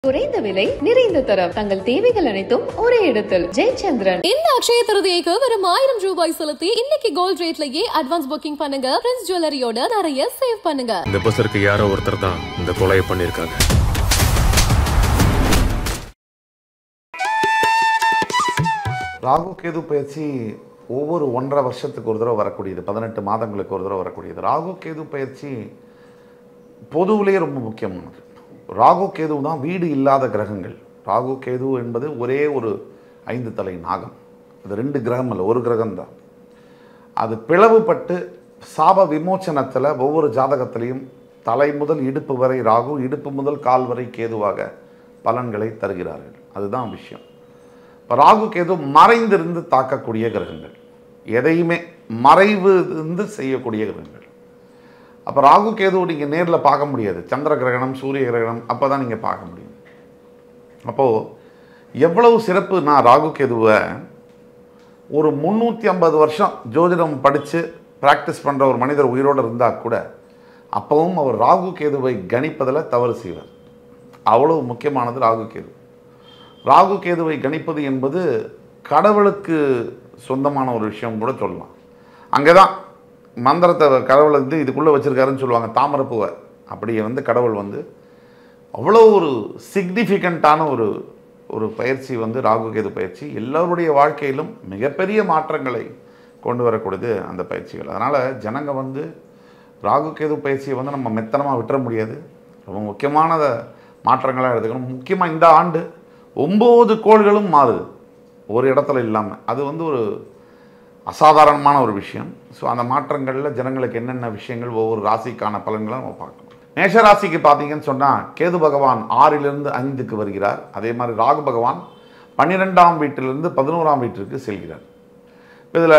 குறைந்த விலை நிறைந்த தரம் தங்கள் தேவைகள் அனைத்தும் ஒரே இடத்தில் ஜெயச்சந்திரன். இந்த அக்ஷய திருதியைக்கு வெறும் 1000 ரூபாய் செலுத்தி இன்னைக்கு கோல்ட் ரேட்லயே அட்வான்ஸ் புக்கிங் பண்ணுங்க. பிரின்ஸ் ஜுவல்லரியோட நிறைய சேவ் பண்ணுங்க. இந்த பஸ்ஸருக்கு யாரோ ஒருத்தர் தான் இந்த கொலையை பண்ணிருக்காங்க. ராகு கேது பயிற்சி ஒவ்வொரு 1.5 வருஷத்துக்கு ஒரு தடவை வரக்கூடியது, 18 மாதங்களுக்கு ஒரு தடவை வரக்கூடியது. ராகு கேது பயிற்சி பொதுவிலேயே ரொம்ப முக்கியமானது. ராகு கேது தான் வீடு இல்லாத கிரகங்கள். ராகு கேது என்பது ஒரே ஒரு 5 தலை நாகம். அது 2 கிரகம் அல்ல, ஒரு கிரகம்தான். அது பிளவுபட்டு சாப விமோச்சனத்தில் ஒவ்வொரு ஜாதகத்திலையும் தலை முதல் இடுப்பு வரை ராகு, இடுப்பு முதல் கால் வரை கேதுவாக பலன்களை தருகிறார்கள். அதுதான் விஷயம். இப்போ ராகு கேது மறைந்திருந்து தாக்கக்கூடிய கிரகங்கள், எதையுமே மறைவு இருந்து செய்யக்கூடிய கிரகங்கள். அப்போ ராகு கேது நீங்கள் நேரில் பார்க்க முடியாது. சந்திர கிரகணம், சூரிய கிரகணம் அப்போ தான் நீங்கள் பார்க்க முடியும். அப்போது எவ்வளவு சிறப்பு, நான் ராகு கேதுவை ஒரு 350 வருஷம் ஜோதிடம் படித்து ப்ராக்டிஸ் பண்ணுற ஒரு மனிதர் உயிரோடு இருந்தால் கூட அப்பவும் அவர் ராகு கேதுவை கணிப்பதில் தவறு செய்வார். அவ்வளவு முக்கியமானது ராகு கேது. ராகு கேதுவை கணிப்பது என்பது கடவுளுக்கு சொந்தமான ஒரு விஷயம் கூட சொல்லலாம். அங்கே தான் மந்திரத்தை கடவுளை இதுக்குள்ளே வச்சுருக்காருன்னு சொல்லுவாங்க, தாமரப்பூவை. அப்படியே கடவுள் அவ்வளோ ஒரு சிக்னிஃபிகண்ட்டான ஒரு பயிற்சி ராகு கேது பயிற்சி. எல்லோருடைய வாழ்க்கையிலும் மிகப்பெரிய மாற்றங்களை கொண்டு வரக்கூடியது அந்த பயிற்சிகள். அதனால் ஜனங்க ராகு கேது பயிற்சியை நம்ம மெத்தனமாக விட்டுற முடியாது. ரொம்ப முக்கியமான மாற்றங்களாக எடுத்துக்கணும். முக்கியமாக இந்த ஆண்டு 9 கோள்களும் மாறுது ஒரு இடத்துல இல்லாமல். அது ஒரு அசாதாரணமான ஒரு விஷயம். ஸோ அந்த மாற்றங்களில் ஜனங்களுக்கு என்னென்ன விஷயங்கள், ஒவ்வொரு ராசிக்கான பலன்களை நம்ம பார்க்கணும். மேஷ ராசிக்கு பார்த்தீங்கன்னு சொன்னால் கேது பகவான் 6லிருந்து 5க்கு வருகிறார். அதே மாதிரி ராகு பகவான் 12ஆம் வீட்டிலிருந்து 11ஆம் வீட்டிற்கு செல்கிறார். இதில்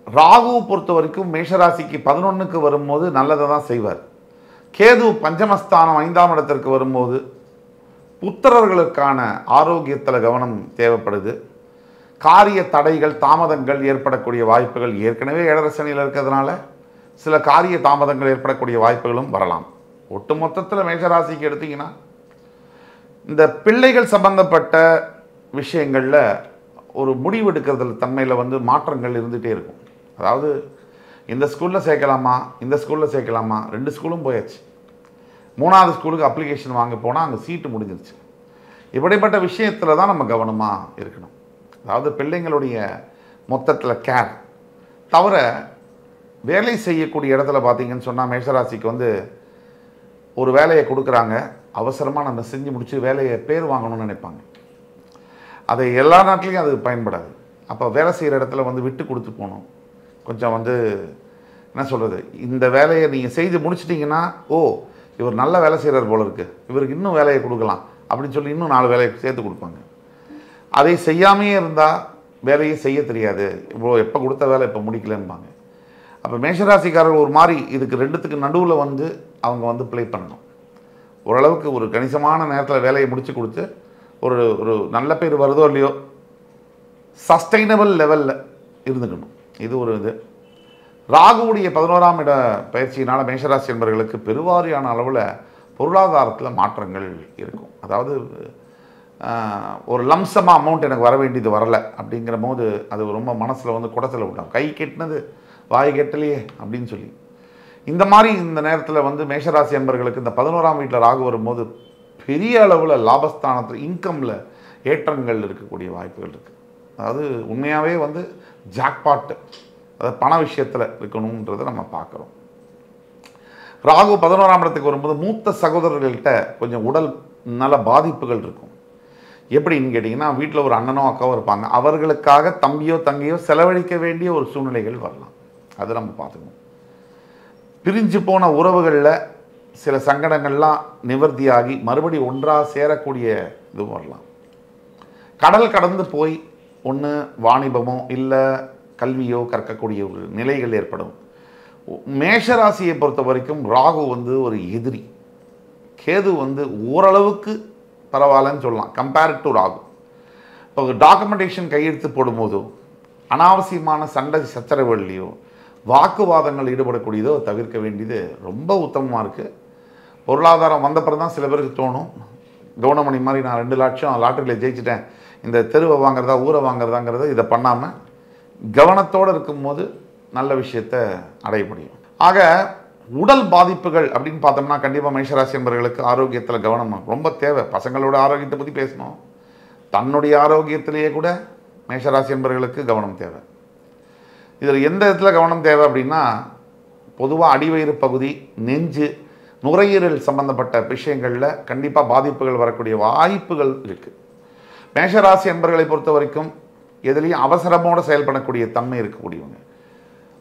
ராகுவை பொறுத்த வரைக்கும் மேஷராசிக்கு 11க்கு வரும்போது நல்லதை தான் செய்வார். கேது பஞ்சமஸ்தானம் 5ஆம் இடத்திற்கு வரும்போது புத்திரர்களுக்கான ஆரோக்கியத்தில் கவனம் தேவைப்படுது. காரிய தடைகள், தாமதங்கள் ஏற்படக்கூடிய வாய்ப்புகள், ஏற்கனவே 7.5 சனியில் இருக்கிறதுனால சில காரிய தாமதங்கள் ஏற்படக்கூடிய வாய்ப்புகளும் வரலாம். ஒட்டு மொத்தத்தில் மேஷராசிக்கு எடுத்திங்கன்னா இந்த பிள்ளைகள் சம்பந்தப்பட்ட விஷயங்களில் ஒரு முடிவு எடுக்கிறதுல தன்மையில் மாற்றங்கள் இருந்துகிட்டே இருக்கும். அதாவது இந்த ஸ்கூலில் சேர்க்கலாமா, இந்த ஸ்கூலில் சேர்க்கலாமா, 2 ஸ்கூலும் போயாச்சு. 3ஆவது ஸ்கூலுக்கு அப்ளிகேஷன் வாங்க போனால் அங்கே சீட்டு முடிஞ்சிருச்சு. இப்படிப்பட்ட விஷயத்தில் தான் நம்ம கவனமாக இருக்கணும். அதாவது பிள்ளைங்களுடைய மொத்தத்தில் கேர் தவிர வேலை செய்யக்கூடிய இடத்துல பார்த்தீங்கன்னு சொன்னால் மேஷராசிக்கு ஒரு வேலையை கொடுக்குறாங்க, அவசரமாக நம்ம செஞ்சு முடித்து வேலையை பேர் வாங்கணும்னு நினைப்பாங்க. அதை எல்லா நாட்டிலையும் அது பயன்படாது. அப்போ வேலை செய்கிற இடத்துல விட்டு கொடுத்து போகணும். கொஞ்சம் என்ன சொல்கிறது, இந்த வேலையை நீங்கள் செய்து முடிச்சிட்டிங்கன்னா, ஓ இவர் நல்ல வேலை செய்கிறார் போல இருக்குது, இவருக்கு இன்னும் வேலையை கொடுக்கலாம் அப்படின்னு சொல்லி இன்னும் 4 வேலையை சேர்த்து கொடுப்பாங்க. அதை செய்யாமையே இருந்தால் வேலையை செய்ய தெரியாது, இவ்வளோ எப்போ கொடுத்த வேலை இப்போ முடிக்கலன்பாங்க. அப்போ மேஷராசிக்காரர்கள் ஒரு மாதிரி இதுக்கு 2த்துக்கு நடுவில் அவங்க ப்ளே பண்ணணும். ஓரளவுக்கு ஒரு கணிசமான நேரத்தில் வேலையை முடித்து கொடுத்து ஒரு நல்ல பேர் வருதோ இல்லையோ சஸ்டைனபிள் லெவலில் இருந்துக்கணும். இது ஒரு இது. ராகுவுடைய 11ஆம் இட பயிற்சியினால் மேஷராசி என்பவர்களுக்கு பெருவாரியான அளவில் பொருளாதாரத்தில் மாற்றங்கள் இருக்கும். அதாவது ஒரு லம்சமாக அமௌண்ட் எனக்கு வர வேண்டியது வரலை அப்படிங்கிற போது அது ரொம்ப மனசில் குடத்தில் விட்டாங்க. கை கெட்டினது வாய் கெட்டலையே அப்படின்னு சொல்லி இந்த மாதிரி இந்த நேரத்தில் மேஷராசி என்பவர்களுக்கு இந்த 11ஆம் வீட்டில் ராகு வரும்போது பெரிய அளவில் லாபஸ்தானத்தில் இன்கமில் ஏற்றங்கள் இருக்கக்கூடிய வாய்ப்புகள் இருக்குது. அதாவது உண்மையாகவே ஜாக்பாட்டு, அதாவது பண விஷயத்தில் இருக்கணுன்றதை நம்ம பார்க்குறோம். ராகு 11ஆம் இடத்துக்கு வரும்போது மூத்த சகோதரர்கள்ட்ட கொஞ்சம் உடல் நல பாதிப்புகள் இருக்கும். எப்படின்னு கேட்டிங்கன்னா, வீட்டில் ஒரு அண்ணனோ அக்காவோ இருப்பாங்க, அவர்களுக்காக தம்பியோ தங்கையோ செலவழிக்க வேண்டிய ஒரு சூழ்நிலைகள் வரலாம். அதை நம்ம பார்த்துக்கணும். பிரிஞ்சு போன உறவுகளில் சில சங்கடங்கள்லாம் நிவர்த்தியாகி மறுபடி ஒன்றாக சேரக்கூடிய இதுவும் வரலாம். கடல் கடந்து போய் ஒன்று வாணிபமோ இல்லை கல்வியோ கற்கக்கூடிய ஒரு நிலைகள் ஏற்படும். மேஷராசியை பொறுத்த வரைக்கும் ராகு ஒரு எதிரி, கேது ஓரளவுக்கு பரவாயில்லன்னு சொல்லலாம் கம்பேர்ட் டு ராகு. இப்போ டாக்குமெண்டேஷன் கையெழுத்து போடும்போதோ அனாவசியமான சண்டை சச்சரவுகள்லையோ வாக்குவாதங்கள் ஈடுபடக்கூடியதோ தவிர்க்க வேண்டியது ரொம்ப உத்தமமாக இருக்குது. பொருளாதாரம் வந்தப்பறம் தான் சில பேருக்கு தோணும் கவுனமணி மாதிரி நான் 2 லட்சம் லாட்டரியில் ஜெயிச்சிட்டேன், இந்த தெருவை வாங்குறதா ஊரை வாங்குறதாங்கிறத இதை பண்ணாமல் கவனத்தோடு இருக்கும்போது நல்ல விஷயத்தை அடைய முடியும். ஆக உடல் பாதிப்புகள் அப்படின்னு பார்த்தோம்னா கண்டிப்பாக மேஷராசி என்பவர்களுக்கு ஆரோக்கியத்தில் கவனம் ரொம்ப தேவை. பசங்களோட ஆரோக்கியத்தை பற்றி பேசணும், தன்னுடைய ஆரோக்கியத்திலேயே கூட மேஷராசி என்பவர்களுக்கு கவனம் தேவை. இதில் எந்த இடத்துல கவனம் தேவை அப்படின்னா, பொதுவாக அடிவயிறு பகுதி, நெஞ்சு, நுரையீரல் சம்பந்தப்பட்ட விஷயங்களில் கண்டிப்பாக பாதிப்புகள் வரக்கூடிய வாய்ப்புகள் இருக்குது. மேஷராசி என்பவர்களை பொறுத்த வரைக்கும் எதுலேயும் அவசரமோடு செயல்படக்கூடிய தன்மை இருக்கக்கூடியவங்க.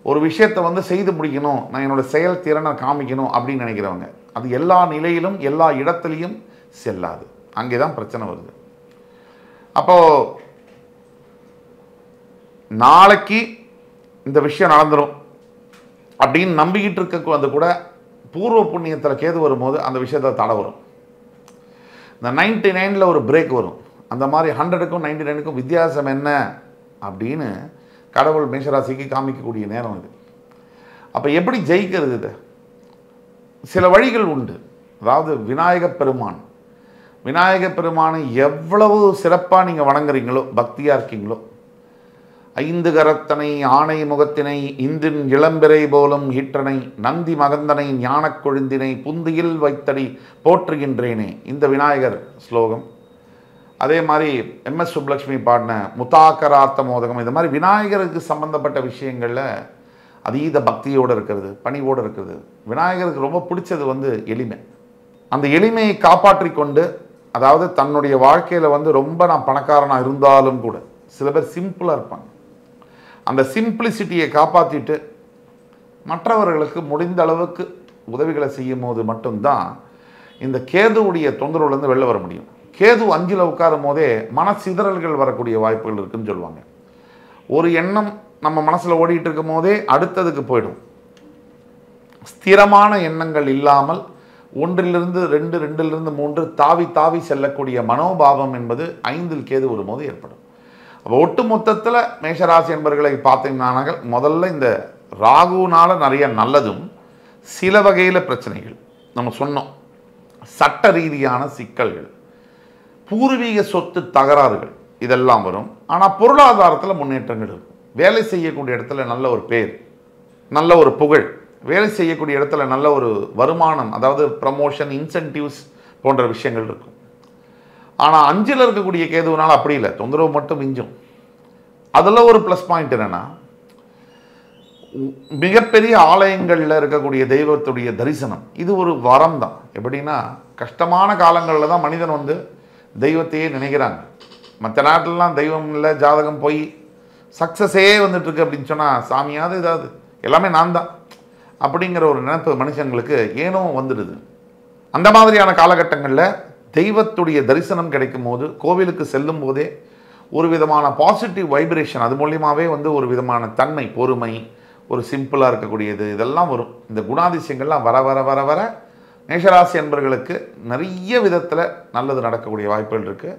ஒரு விஷயத்தை செய்து முடிக்கணும், நான் என்னோடய செயல்திறனை காமிக்கணும் அப்படின்னு நினைக்கிறவங்க. அது எல்லா நிலையிலும் எல்லா இடத்துலையும் செல்லாது. அங்கே தான் பிரச்சனை வருது. அப்போது நாளைக்கு இந்த விஷயம் நடந்துடும் அப்படின்னு நம்பிக்கிட்டு இருக்க வந்து கூட பூர்வ புண்ணியத்தில் கேது வரும்போது அந்த விஷயத்தில் தடை வரும். இந்த 99ல் ஒரு பிரேக் வரும். அந்த மாதிரி 100க்கும் 99க்கும் வித்தியாசம் என்ன அப்படின்னு கடவுள் மேஷராசிக்கு காமிக்கக்கூடிய நேரம் இது. அப்போ எப்படி ஜெயிக்கிறது? இது சில வழிகள் உண்டு. அதாவது விநாயகப் பெருமானை எவ்வளவு சிறப்பாக நீங்கள் வணங்குறீங்களோ, பக்தியாக இருக்கீங்களோ, 5 கரத்தனை ஆணை முகத்தினை இந்தின் இளம்பிறை போலும் ஈற்றனை நந்தி மகந்தனை ஞானக் கொழுந்தினை புந்தியில் வைத்தடி போற்றுகின்றேனே, இந்த விநாயகர் ஸ்லோகம். அதே மாதிரி MS சுப்லக்ஷ்மி பாடின முத்தாக்கரார்த்த மோதகம், இந்த மாதிரி விநாயகருக்கு சம்பந்தப்பட்ட விஷயங்களில் அதீத பக்தியோடு இருக்கிறது, பணிவோடு இருக்கிறது. விநாயகருக்கு ரொம்ப பிடிச்சது எளிமை. அந்த எளிமையை காப்பாற்றி கொண்டு, அதாவது தன்னுடைய வாழ்க்கையில் ரொம்ப நான் பணக்காரனாக இருந்தாலும் கூட சில பேர் சிம்பிளாக இருப்பாங்க. அந்த சிம்பிளிசிட்டியை காப்பாற்றிட்டு மற்றவர்களுக்கு முடிந்த அளவுக்கு உதவிகளை செய்யும் போது மட்டும்தான் இந்த கேதுவுடைய தொந்தரவுலேருந்து வெளில வர முடியும். கேது 5ல் உட்காரும் போதே மனசிதறல்கள் வரக்கூடிய வாய்ப்புகள் இருக்குன்னு சொல்லுவாங்க. ஒரு எண்ணம் நம்ம மனசில் ஓடிட்டு இருக்கும் போதே அடுத்ததுக்கு போயிடும். ஸ்திரமான எண்ணங்கள் இல்லாமல் 1லிருந்து 2, 2லிருந்து 3 தாவி தாவி செல்லக்கூடிய மனோபாவம் என்பது 5ல் கேது வரும்போது ஏற்படும். அப்போ ஒட்டு மொத்தத்தில் மேஷராசி என்பவர்களை பார்த்தீங்கன்னா முதல்ல இந்த ராகுனால நிறைய நல்லதும் சில வகையில் பிரச்சனைகள் நம்ம சொன்னோம். சட்ட ரீதியான சிக்கல்கள், பூர்வீக சொத்து தகராறுகள் இதெல்லாம் வரும். ஆனால் பொருளாதாரத்தில் முன்னேற்றங்கள் இருக்கும். வேலை செய்யக்கூடிய இடத்துல நல்ல ஒரு பேர், நல்ல ஒரு புகழ், வேலை செய்யக்கூடிய இடத்துல நல்ல ஒரு வருமானம், அதாவது ப்ரமோஷன், இன்சென்டிவ்ஸ் போன்ற விஷயங்கள் இருக்கும். ஆனால் 5ல் இருக்கக்கூடிய கேதுவனால் அப்படி இல்லை, தொந்தரவு மட்டும் மிஞ்சும். அதில் ஒரு ப்ளஸ் பாயிண்ட் என்னென்னா, மிகப்பெரிய ஆலயங்களில் இருக்கக்கூடிய தெய்வத்துடைய தரிசனம் இது ஒரு வரம் தான். எப்படின்னா, கஷ்டமான காலங்களில் தான் மனிதன் தெய்வத்தையே நினைக்கிறாங்க. மற்ற நாட்டிலலாம் தெய்வம் இல்லை, ஜாதகம் போய் சக்ஸஸே வந்துட்டுருக்கு அப்படின்னு சொன்னால் சாமியாவது ஏதாவது எல்லாமே நான் தான் அப்படிங்கிற ஒரு நினைப்பு மனுஷங்களுக்கு ஏனோ வந்துடுது. அந்த மாதிரியான காலகட்டங்களில் தெய்வத்துடைய தரிசனம் கிடைக்கும் போது, கோவிலுக்கு செல்லும் போதே ஒரு விதமான பாசிட்டிவ் வைப்ரேஷன், அது மூலியமாகவே ஒரு விதமான தன்மை, பொறுமை, ஒரு சிம்பிளாக இருக்கக்கூடியது இதெல்லாம் வரும். இந்த குணாதிசயங்கள்லாம் வர வர வர வர மேஷராசி என்பவர்களுக்கு நிறைய விதத்தில் நல்லது நடக்கக்கூடிய வாய்ப்புகள் இருக்குது.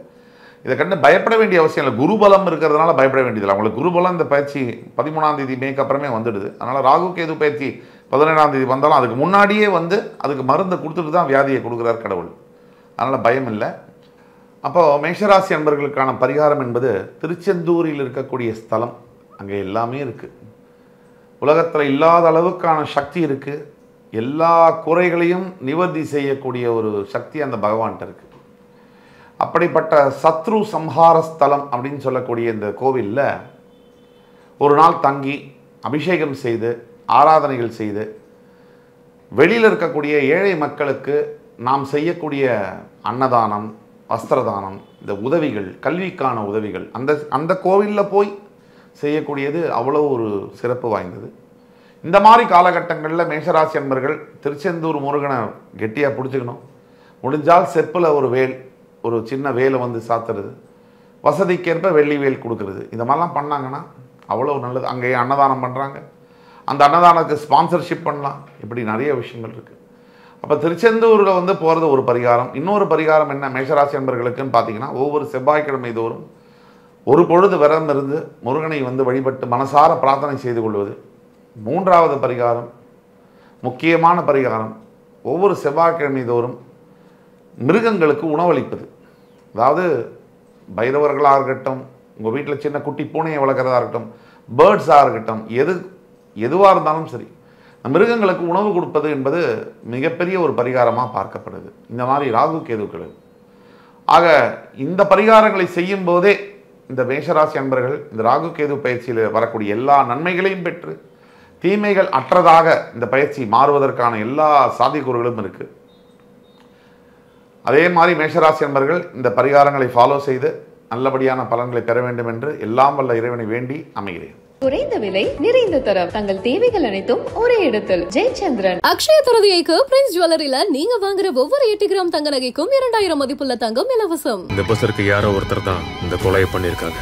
இதை கண்டு பயப்பட வேண்டிய அவசியம் இல்லை. குருபலம் இருக்கிறதுனால பயப்பட வேண்டியதில்லை. அவங்களுக்கு குருபலம் இந்த பயிற்சி 13ஆம் தேதி மேக்கு அப்புறமே வந்துடுது. அதனால் ராகு கேது பயிற்சி 17ஆம் தேதி வந்தாலும் அதுக்கு முன்னாடியே அதுக்கு மருந்தை கொடுத்துட்டு தான் வியாதியை கொடுக்குறார் கடவுள். அதனால் பயம் இல்லை. அப்போது மேஷராசி என்பவர்களுக்கான பரிகாரம் என்பது திருச்செந்தூரில் இருக்கக்கூடிய ஸ்தலம். அங்கே எல்லாமே இருக்குது. உலகத்தில் இல்லாத அளவுக்கான சக்தி இருக்குது. எல்லா குறைகளையும் நிவர்த்தி செய்யக்கூடிய ஒரு சக்தி அந்த பகவான்கிட்ட இருக்குது. அப்படிப்பட்ட சத்ரு சம்ஹார ஸ்தலம் அப்படின்னு சொல்லக்கூடிய இந்த கோவிலில் ஒரு நாள் தங்கி அபிஷேகம் செய்து ஆராதனைகள் செய்து வெளியில் இருக்கக்கூடிய ஏழை மக்களுக்கு நாம் செய்யக்கூடிய அன்னதானம், வஸ்திரதானம், இந்த உதவிகள், கல்விக்கான உதவிகள் அந்த கோவிலில் போய் செய்யக்கூடியது அவ்வளோ ஒரு சிறப்பு வாய்ந்தது. இந்த மாதிரி காலகட்டங்களில் மேஷராசி என்பர்கள் திருச்செந்தூர் முருகனை கெட்டியாக பிடிச்சிக்கணும். முடிஞ்சால் செப்பில் ஒரு வேல், ஒரு சின்ன வேலை சாத்துறது, வசதிக்கேற்ப வெள்ளி வேல் கொடுக்கறது, இந்த மாதிரிலாம் பண்ணாங்கன்னா அவ்வளோ நல்லது. அங்கேயே அன்னதானம் பண்ணுறாங்க, அந்த அன்னதானத்துக்கு ஸ்பான்சர்ஷிப் பண்ணலாம். இப்படி நிறைய விஷயங்கள் இருக்குது. அப்போ திருச்செந்தூரில் போகிறது ஒரு பரிகாரம். இன்னொரு பரிகாரம் என்ன மேஷராசி என்பர்களுக்குன்னு பார்த்தீங்கன்னா, ஒவ்வொரு செவ்வாய்க்கிழமை தோறும் ஒரு பொழுது விரதம் இருந்து முருகனை வழிபட்டு மனசார பிரார்த்தனை செய்து கொள்வது. 3வது பரிகாரம், முக்கியமான பரிகாரம், ஒவ்வொரு செவ்வாய்க்கிழமை தோறும் மிருகங்களுக்கு உணவளிப்பது, அதாவது பைரவர்களாக இருக்கட்டும், உங்கள் வீட்டில் சின்ன குட்டி பூனையை வளர்க்குறதா இருக்கட்டும், பேர்ட்ஸாக இருக்கட்டும், எதுவாக இருந்தாலும் சரி, மிருகங்களுக்கு உணவு கொடுப்பது என்பது மிகப்பெரிய ஒரு பரிகாரமாக பார்க்கப்படுது இந்த மாதிரி ராகு கேதுக்கள். ஆக இந்த பரிகாரங்களை செய்யும் போதே இந்த மேஷராசி அன்பர்கள் இந்த ராகு கேது பயிற்சியில் வரக்கூடிய எல்லா நன்மைகளையும் பெற்று தீமைகள் அற்றதாக இந்த பயிற்சி மாறுவதற்கான எல்லா சாத்தியக்கூறுகளும் இருக்குது. அதே மாதிரி மேஷராசி அன்பர்கள் இந்த பரிகாரங்களை ஃபாலோ செய்து நல்லபடியான பலன்களை பெற வேண்டும் என்று எல்லாம் வல்ல இறைவனை வேண்டி அமைகிறேன். குறைந்த விலை நிறைந்த தரம், தங்கள் தேவைகள் அனைத்தும் ஒரே இடத்தில். ஜெயச்சந்திரன். அக்ஷய திருதியைக்கு பிரின்ஸ் ஜுவல்லரியில நீங்க வாங்குற ஒவ்வொரு 8 கிராம் தங்க நகைக்கும் 2000 மதிப்புள்ள தங்கம் இலவசம். இந்த பசருக்கு யாரோ ஒருத்தர் தான் இந்த கொலையை பண்ணிருக்காங்க.